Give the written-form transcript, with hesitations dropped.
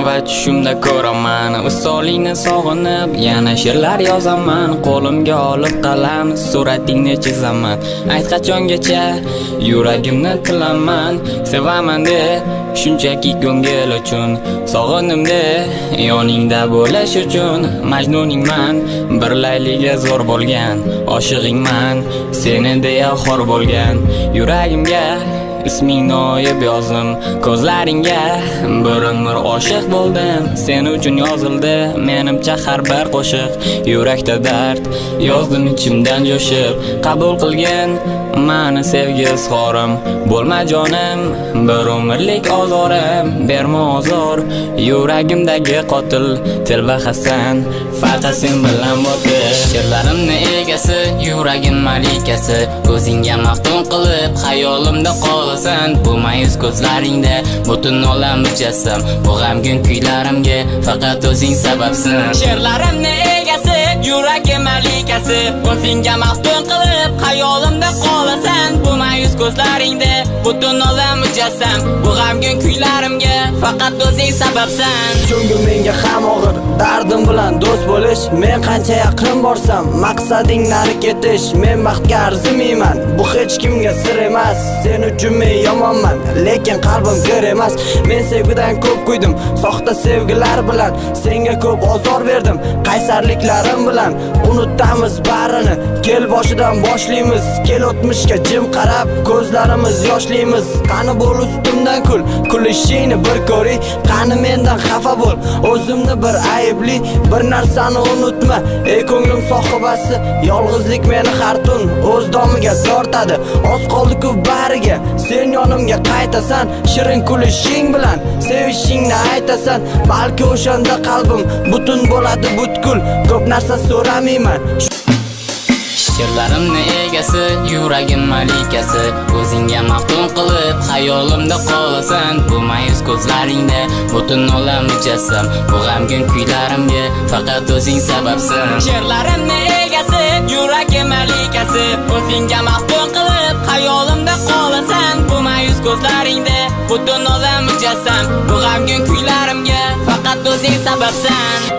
va tushimda ko'raman visolingni sog'inib, yana she'rlar yozaman. Qo'limga olib qalam, suratingni chizaman. Ayt qachongacha yuragimni tilaman. Sevaman de shunchaki ko'ngil uchun, sog'indim de yoningda bo'lish uchun. Majnuningman, bir layliga zo'r bo'lgan, oshig'ingman, seni deya xor bo'lgan. Yuragimga ismingni oyib yozdim, ko'zlaringga bir umr oshiq bo'ldim. Sen uchun yozildi menimcha har bir qo'shiq. Yurakda dard yozdim ichimdan jo'shib. Qabul qilgin mani sevgi izhorim, bo'lma jonim bir umrlik ozorim. Berma ozor yuragimdagi qotil Telba Hasan, faqat sen bilan botir. She'rlarimni egasi, yuragim malikasi, o'zingga maftun qilib xayolimda qolasan. Bu mayus ko'zlaringda butun olam mujassam, bu g'amgin kuylarimga faqat o'zing sababsan. She'rlarimni egasi, yuragim malikasi, o'zingga maftun qilib xayolimda qolasan. Bu mayus ko'zlaringda butun olam mujassam, bu g'amgin kuylarimga faqat o'zing sababsan. Chunki menga ham og'ir dardim bilan do'st bo'lish. Men qancha yaqin borsam maqsading nari ketish. Men baxtga arzimayman, bu hech kimga sir emas. Sen uchun men yomonman, lekin qalbim kir emas. Men sevgidan ko'p kuydim, soxta sevgilar bilan. Senga ko'p ozor berdim, qaysarliklarim bilan. Unutamiz barini, kel boshidan boshlaymiz. Kel o'tmishga jim qarab, ko'zlarimiz yoshlaymiz. Qani bo'l ustimdan kul, kulishingni bir ko'ri. Qani mendan xafa bo'l, o'zimni bir aybli. Bir narsani unutma, ey ko'nglim sohibasi, yolg'izlik meni har tun o'z domiga tortadi. Oz qoldi-ku bariga, sen yonimga qaytasan. Shirin kulishing bilan sevishingni aytasan. Balki o'shanda qalbim butun bo'ladi butkul. Ko'p narsa so'ramayman. She'rlarimni egasi, yuragim malikasi, o'zingga maftun qilib xayolimda qolasan. Bu mayus ko'zlaringda butun olam mujassam, bu g'amgin kuylarimga faqat o'zing sababsan. She'rlarimni egasi, yuragim malikasi, o'zingga maftun qilib xayolimda qolasan. Bu mayus ko'zlaringda butun olam mujassam, bu g'amgin kuylarimga faqat o'zing sababsan.